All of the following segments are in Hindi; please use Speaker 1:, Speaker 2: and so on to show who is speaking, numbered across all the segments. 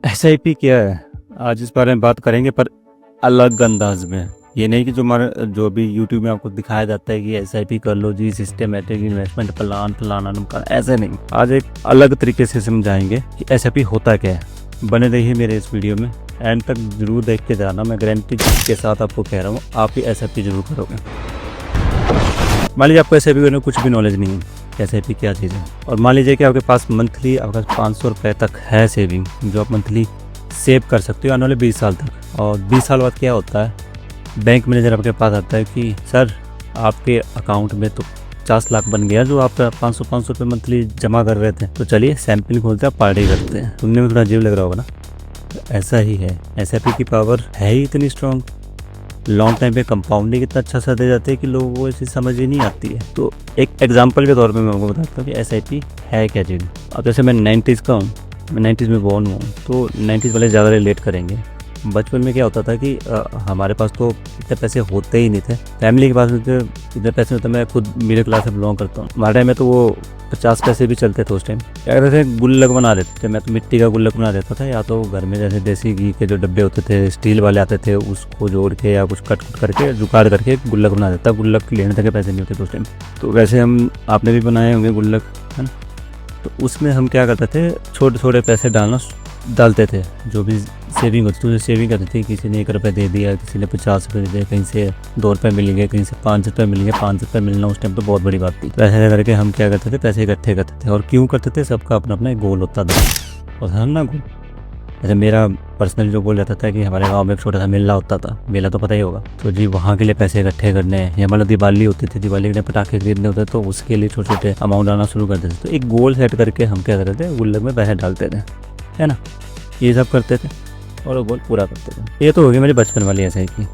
Speaker 1: एसआईपी क्या है, आज इस बारे में बात करेंगे, पर अलग अंदाज में। ये नहीं कि जो भी यूट्यूब में आपको दिखाया जाता है कि एसआईपी कर लो जी, सिस्टमेटिक इन्वेस्टमेंट प्लान फलाना नुमकाना, ऐसे नहीं। आज एक अलग तरीके से समझाएंगे कि एसआईपी होता क्या है। बने रहिए मेरे इस वीडियो में, एंड तक जरूर देख के जाना। मैं गारंटी के साथ आपको कह रहा हूँ, आप ही एसआईपी जरूर करोगे। मान लीजिए आपको एसआईपी करने कुछ भी नॉलेज नहीं है, एसआईपी क्या चीज़ है, और मान लीजिए कि आपके पास मंथली आपके पास 500 रुपये तक है सेविंग, जो आप मंथली सेव कर सकते हो आने वाले 20 साल तक। और 20 साल बाद क्या होता है, बैंक मैनेजर आपके पास आता है कि सर आपके अकाउंट में तो 50 लाख बन गया, जो आप 500 रुपये मंथली जमा कर रहे थे, तो चलिए सैंपल खोलते हैं, पार्टी करते हैं। सुनने में थोड़ा अजीब लग रहा होगा ना, तो ऐसा ही है। एसआईपी की पावर है ही इतनी स्ट्रॉन्ग, लॉन्ग टाइम पे कंपाउंडिंग इतना अच्छा सा दे जाते हैं कि लोगों को ऐसी समझ ही नहीं आती है। तो एक एग्जांपल के तौर पे मैं आपको बताता हूँ कि एसआईपी है क्या चीज़। अब जैसे मैं 90s का हूँ, मैं 90s में बॉर्न हूँ, तो 90s वाले ज़्यादा रिलेट करेंगे। बचपन में क्या होता था कि हमारे पास तो इतने पैसे होते ही नहीं थे, फैमिली के पास इतने पैसे होते। मैं खुद मिडिल क्लास से बिलोंग करता हूँ। हमारे टाइम में तो वो 50 पैसे भी चलते थे उस टाइम। क्या करते थे, गुल्लक बना देते थे। मैं तो मिट्टी का गुल्लक बना देता था, या तो घर में जैसे देसी घी के जो डब्बे होते थे स्टील वाले आते थे, उसको जोड़ के या कुछ कट करके जुगाड़ करके गुल्लक बना देता। गुल्लक लेने तक के पैसे नहीं होते थे उस टाइम। तो वैसे आपने भी बनाए होंगे गुल्लक, है ना। तो उसमें हम क्या करते थे, छोटे छोटे पैसे डालते थे। जो भी सेविंग होती थी उसे सेविंग करते थे। किसी ने 1 रुपये दे दिया, किसी ने 50 रुपये दे दिया, कहीं से 2 रुपये मिल गए, कहीं से 5 रुपये मिल गए। 5 रुपये मिलना उस टाइम तो बहुत बड़ी बात थी। तो ऐसे करके हम क्या करते थे, पैसे इकट्ठे करते थे। और क्यों करते थे, सबका अपना अपना एक गोल होता था, और था ना गोल। जैसे मेरा पर्सनल जो गोल रहता था कि हमारे गांव में एक छोटा सा मेला होता था, मेला तो पता ही होगा, तो जी वहाँ के लिए पैसे इकट्ठे करने हैं। या मतलब दिवाली होती थी, दिवाली के लिए पटाखे खरीदने होते, तो उसके लिए छोटे छोटे अमाउंट आना शुरू करते थे। तो एक गोल सेट करके हम क्या करते थे, गुल्लक में पैसे डालते थे, है ना। ये सब करते थे और वो गोल पूरा करते थे। ये तो हो गई मेरी बचपन वाली एसआईपी,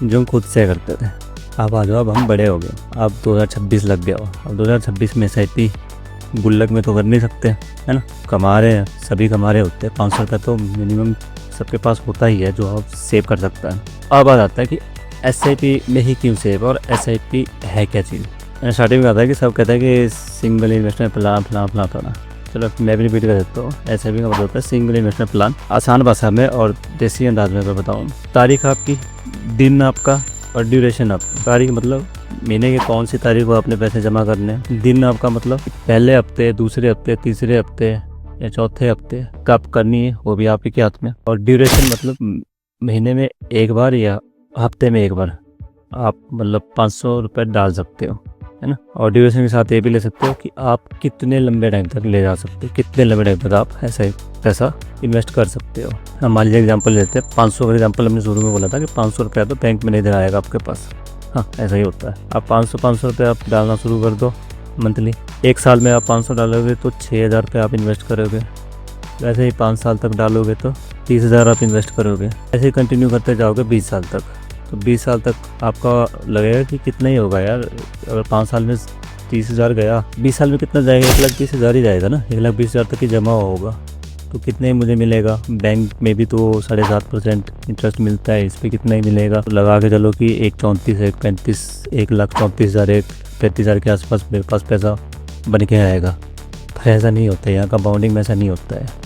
Speaker 1: जो हम खुद से करते थे। अब आ जाओ, अब हम बड़े हो गए, अब 2026 लग गया हो। अब 2026 में एसआईपी गुल्लक में तो कर नहीं सकते, है ना। कमा रहे हैं, सभी कमा रहे होते हैं। 500 रुपये तो मिनिमम सबके पास होता ही है, जो आप सेव कर सकता है। अब आ जाता है कि एसआईपी में ही क्यों सेव, और एसआईपी है क्या चीज़। मैंने स्टार्टिंग में कहा था कि सब कहते हैं कि सिंगल इन्वेस्टमेंट प्लान फलाना। चलो मैं भी रिपीट कर देता हूँ। एसआईपी का मतलब होता है सिंगल इन्वेस्टमेंट प्लान। आसान भाषा में और देसी अंदाज में मैं बताऊँ, तारीख आपकी, दिन आपका, और ड्यूरेशन आपकी। तारीख मतलब महीने के कौन सी तारीख को आपने पैसे जमा करने हैं। दिन आपका मतलब पहले हफ्ते, दूसरे हफ्ते, तीसरे हफ्ते या चौथे हफ्ते कब करनी है, वो भी आपके हाथ में। और ड्यूरेशन मतलब महीने में एक बार या हफ्ते में एक बार आप मतलब 500 रुपये डाल सकते हो, है ना। और ड्यूरेशन के साथ ये भी ले सकते हो कि आप कितने लंबे टाइम तक ले जा सकते हो, कितने लंबे टाइम तक आप ऐसा पैसा इन्वेस्ट कर सकते हो। हम मान लीजिए एग्जाम्पल लेते हैं, 500 का एग्जाम्पल हमने शुरू में बोला था कि 500 रुपया तो बैंक में नहीं दे आएगा आपके पास। हाँ, ऐसा ही होता है। आप 500 रुपये आप डालना शुरू कर दो मंथली। 1 साल में आप 500 डालोगे तो 6,000 रुपये आप इन्वेस्ट करोगे। वैसे ही 5 साल तक डालोगे तो 30,000 आप इन्वेस्ट करोगे। ऐसे ही कंटिन्यू करते जाओगे 20 साल तक। तो 20 साल तक आपका लगेगा कि कितना ही होगा यार, अगर 5 साल में 30,000 गया, 20 साल में कितना जाएगा, 1,20,000 ही जाएगा ना। 1,20,000 तक ही जमा होगा, तो कितने ही मुझे मिलेगा। बैंक में भी तो 7.5% इंटरेस्ट मिलता है, इस पर कितना ही मिलेगा। तो लगा के चलो कि 1,34, 1,35, 1,34,000, 1,35,000 के आसपास मेरे पास पैसा बन के आएगा। पर ऐसा नहीं होता है, यहाँ कंपाउंडिंग में ऐसा नहीं होता है।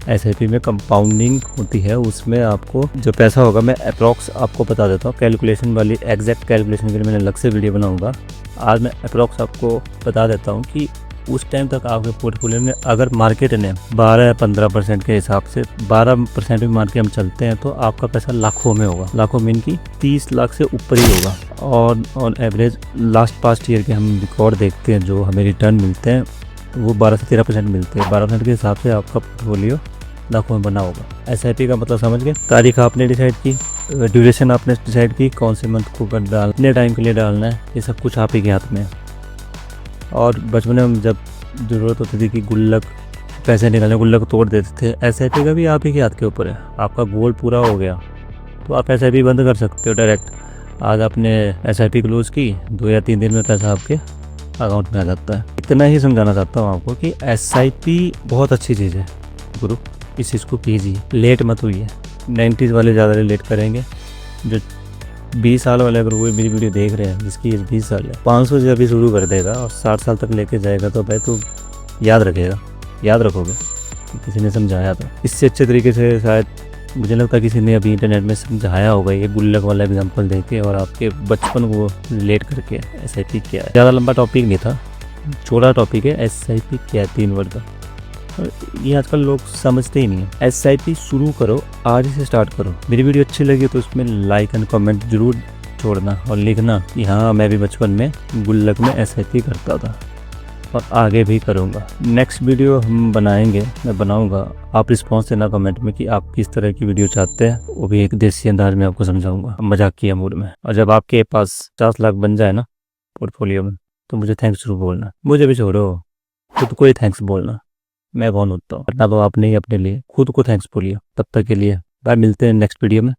Speaker 1: एसआईपी में कंपाउंडिंग होती है, उसमें आपको जो पैसा होगा, मैं अप्रॉक्स आपको बता देता हूँ। कैलकुलेशन वाली एग्जैक्ट कैलकुलेशन के लिए मैंने अलग से वीडियो बनाऊंगा। आज मैं अप्रॉक्स आपको बता देता हूँ कि उस टाइम तक आपके पोर्टफोलियो में अगर मार्केट ने 12 या 15% के हिसाब से 12% भी मान के हम चलते हैं, तो आपका पैसा लाखों में होगा। लाखों मीन की 30 लाख से ऊपर ही होगा। और on average last past year के हम रिकॉर्ड देखते हैं, जो हमें रिटर्न मिलते हैं वो 12 से 13% मिलते हैं। 12% के हिसाब से आपका पोर्टफोलियो लाखों में बना होगा। एसआईपी का मतलब समझ गए। तारीख आपने डिसाइड की, ड्यूरेशन आपने डिसाइड की, कौन से मंथ को डालना, कितने टाइम के लिए डालना है, ये सब कुछ आप ही के हाथ में है। और बचपन में जब ज़रूरत होती थी कि गुल्लक पैसे निकालने, गुल्लक तोड़ देते थे, एसआईपी का भी आप ही के हाथ के ऊपर है। आपका गोल पूरा हो गया तो आप एसआईपी बंद कर सकते हो डायरेक्ट। आज आपने एसआईपी क्लोज की, 2 या 3 दिन में पैसा आपके अकाउंट में आ जाता है। इतना ही समझाना चाहता हूँ आपको कि एसआईपी बहुत अच्छी चीज़ है गुरु, इस चीज़ को कीजिए, लेट मत हुई। 90s वाले ज़्यादा रिलेट करेंगे। जो 20 साल वाले अगर वो मेरी वीडियो देख रहे हैं, जिसकी एज 20 साल है, 500 से अभी शुरू कर देगा और 60 साल तक लेके जाएगा, तो भाई तो याद रखेगा, याद रखोगे। किसी ने समझाया था। इससे अच्छे तरीके से शायद मुझे लगता है किसी ने अभी इंटरनेट में समझाया होगा ये गुल्लक वाला एग्जांपल देके और आपके बचपन को रिलेट करके। एसआईपी क्या है, ज़्यादा लंबा टॉपिक नहीं था, छोटा टॉपिक है। एसआईपी क्या है, 3 वर्ड का, और ये आजकल लोग समझते ही नहीं है। एसआईपी शुरू करो, आज से स्टार्ट करो। मेरी वीडियो अच्छी लगी तो उसमें लाइक एंड कमेंट जरूर छोड़ना और लिखना कि हाँ मैं भी बचपन में गुल्लक में एसआईपी करता था और आगे भी करूँगा। नेक्स्ट वीडियो हम बनाएंगे, मैं बनाऊँगा, आप रिस्पॉन्स देना कमेंट में कि आप किस तरह की वीडियो चाहते हैं, वो भी एक देसी अंदाज में आपको समझाऊंगा, मजाकिया मूड में। और जब आपके पास 50 लाख बन जाए ना पोर्टफोलियो में, तो मुझे थैंक्स जरूर बोलना। मुझे भी छोड़ो, खुद को ही थैंक्स बोलना। मैं कौन होता हूँ, करना तो आपने ही अपने लिए, खुद को थैंक्स बोलिए। तब तक के लिए बाय, मिलते हैं नेक्स्ट वीडियो में।